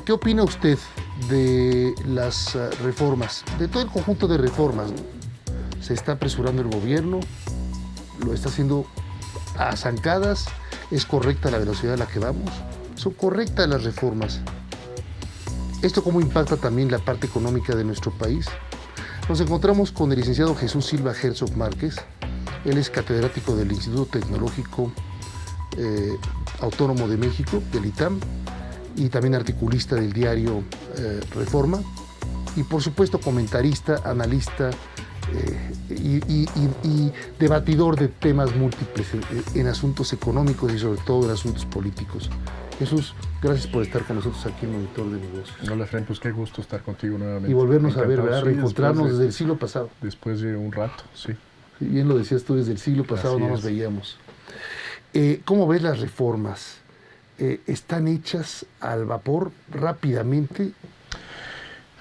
¿Qué opina usted de las reformas, de todo el conjunto de reformas, ¿no? ¿Se está apresurando el gobierno? ¿Lo está haciendo a zancadas? ¿Es correcta la velocidad a la que vamos? ¿Son correctas las reformas? ¿Esto cómo impacta también la parte económica de nuestro país? Nos encontramos con el licenciado Jesús Silva Herzog Márquez. Él es catedrático del Instituto Tecnológico Autónomo de México, del ITAM, y también articulista del diario Reforma, y por supuesto comentarista, analista y debatidor de temas múltiples en asuntos económicos y sobre todo en asuntos políticos. Jesús, gracias por estar con nosotros aquí en Monitor de Negocios. Hola, Efraín, pues qué gusto estar contigo nuevamente. Y volvernos a ver, ¿verdad? Sí, Reencontrarnos desde el siglo pasado. Después de un rato, sí. Bien lo decías tú, desde el siglo pasado Así no nos veíamos. ¿Cómo ves las reformas? ¿Están hechas al vapor rápidamente?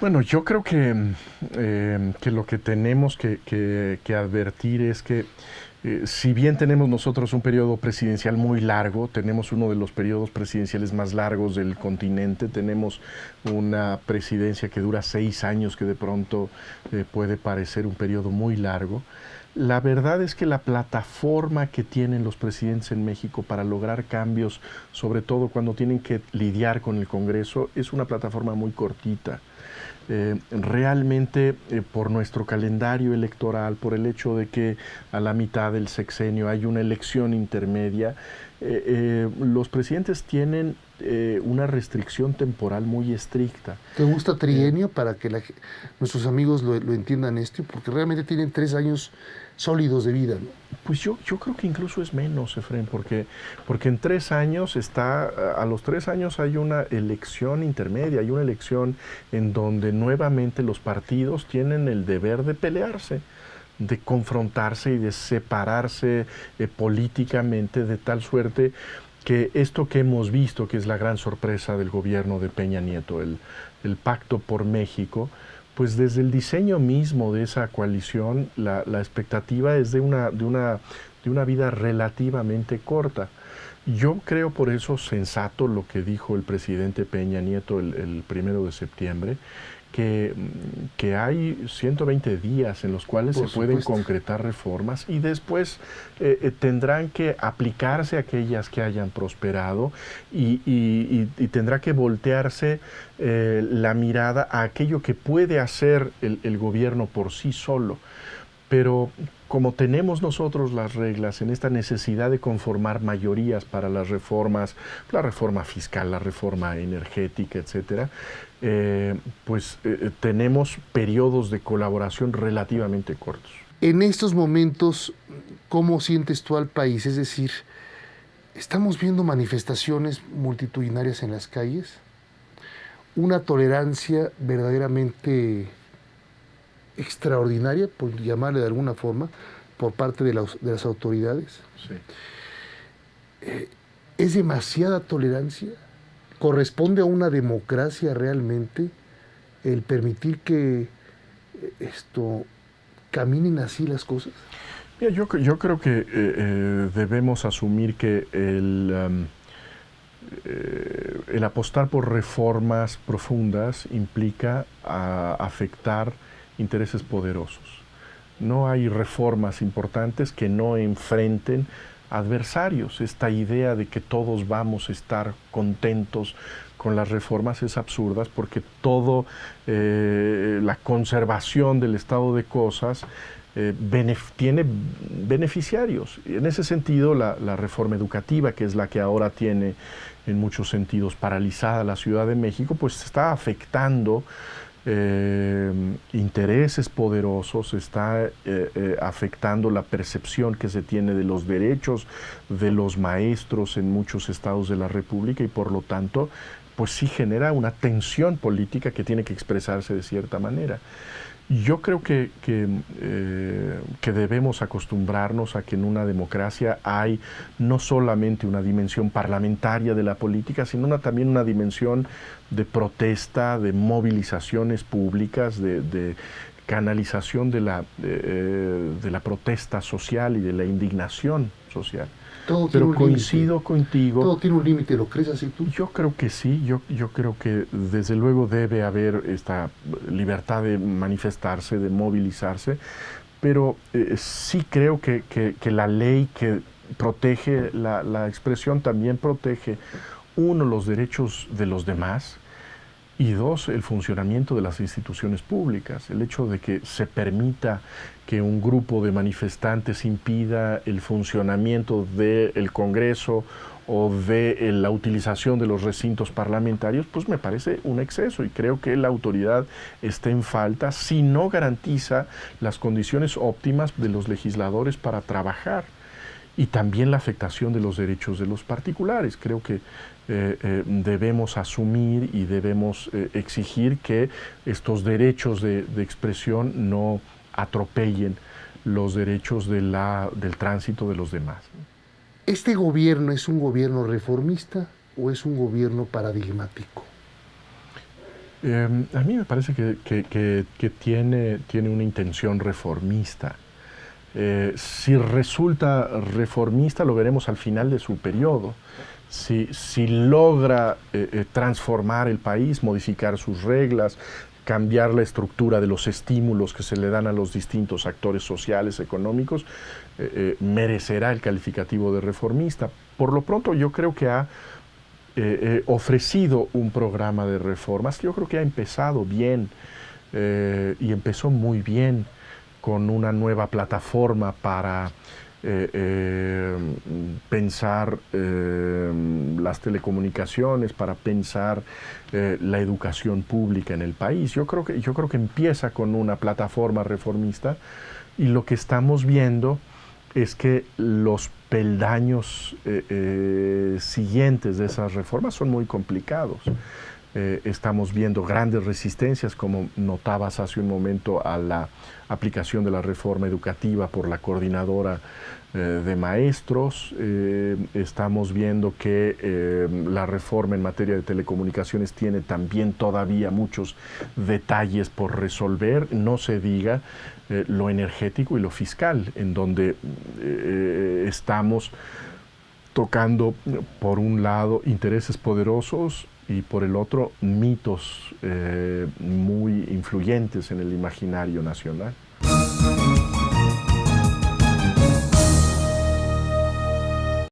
Bueno, yo creo que lo que tenemos que advertir es que si bien tenemos nosotros un periodo presidencial muy largo, tenemos uno de los periodos presidenciales más largos del continente, tenemos una presidencia que dura 6 años, que de pronto puede parecer un periodo muy largo. La verdad es que la plataforma que tienen los presidentes en México para lograr cambios, sobre todo cuando tienen que lidiar con el Congreso, es una plataforma muy cortita. Realmente por nuestro calendario electoral, por el hecho de que a la mitad del sexenio hay una elección intermedia, los presidentes tienen una restricción temporal muy estricta. ¿Te gusta trienio para que nuestros amigos lo entiendan esto? Porque realmente tienen 3 años sólidos de vida, ¿no? Pues yo creo que incluso es menos, Efraín, porque en 3 años a los 3 años hay una elección intermedia, hay una elección en donde nuevamente los partidos tienen el deber de pelearse, de confrontarse y de separarse políticamente, de tal suerte que esto que hemos visto, que es la gran sorpresa del gobierno de Peña Nieto, el Pacto por México, pues desde el diseño mismo de esa coalición, la expectativa es de una vida relativamente corta. Yo creo por eso sensato lo que dijo el presidente Peña Nieto el 1 de septiembre, que hay 120 días en los cuales se pueden concretar reformas y después tendrán que aplicarse aquellas que hayan prosperado y tendrá que voltearse la mirada a aquello que puede hacer el gobierno por sí solo. Pero como tenemos nosotros las reglas en esta necesidad de conformar mayorías para las reformas, la reforma fiscal, la reforma energética, etcétera, tenemos periodos de colaboración relativamente cortos. En estos momentos, ¿cómo sientes tú al país? Es decir, ¿estamos viendo manifestaciones multitudinarias en las calles? ¿Una tolerancia verdaderamente extraordinaria, por llamarle de alguna forma, por parte de las autoridades? Sí. ¿Es demasiada tolerancia? ¿Corresponde a una democracia realmente el permitir que caminen así las cosas? Mira, yo creo que debemos asumir que el apostar por reformas profundas implica afectar intereses poderosos. No hay reformas importantes que no enfrenten adversarios. Esta idea de que todos vamos a estar contentos con las reformas es absurda, porque la conservación del estado de cosas tiene beneficiarios. Y en ese sentido, la reforma educativa, que es la que ahora tiene en muchos sentidos paralizada la Ciudad de México, pues está afectando intereses poderosos, está afectando la percepción que se tiene de los derechos de los maestros en muchos estados de la República, y por lo tanto pues sí genera una tensión política que tiene que expresarse de cierta manera. Yo creo que debemos acostumbrarnos a que en una democracia hay no solamente una dimensión parlamentaria de la política, sino también una dimensión de protesta, de movilizaciones públicas, canalización de la protesta social y de la indignación social. Pero coincido contigo. Todo tiene un límite, ¿lo crees así tú? Yo creo que sí, yo creo que desde luego debe haber esta libertad de manifestarse, de movilizarse, pero sí creo que la ley que protege la expresión también protege, uno, los derechos de los demás, y dos, el funcionamiento de las instituciones públicas. El hecho de que se permita que un grupo de manifestantes impida el funcionamiento del Congreso o de la utilización de los recintos parlamentarios, pues me parece un exceso, y creo que la autoridad está en falta si no garantiza las condiciones óptimas de los legisladores para trabajar. Y también la afectación de los derechos de los particulares. Creo que debemos asumir y debemos exigir que estos derechos de expresión no atropellen los derechos del tránsito de los demás. ¿Este gobierno es un gobierno reformista o es un gobierno paradigmático? A mí me parece que tiene una intención reformista. Si resulta reformista, lo veremos al final de su periodo. Si logra transformar el país, modificar sus reglas, cambiar la estructura de los estímulos que se le dan a los distintos actores sociales, económicos, merecerá el calificativo de reformista. Por lo pronto, yo creo que ha ofrecido un programa de reformas. Yo creo que ha empezado bien, y empezó muy bien, con una nueva plataforma para pensar las telecomunicaciones, para pensar la educación pública en el país. Yo creo que empieza con una plataforma reformista, y lo que estamos viendo es que los peldaños siguientes de esas reformas son muy complicados. Estamos viendo grandes resistencias, como notabas hace un momento, a la aplicación de la reforma educativa por la coordinadora de maestros. Estamos viendo que la reforma en materia de telecomunicaciones tiene también todavía muchos detalles por resolver, no se diga lo energético y lo fiscal, en donde estamos tocando, por un lado, intereses poderosos, y por el otro, mitos muy influyentes en el imaginario nacional.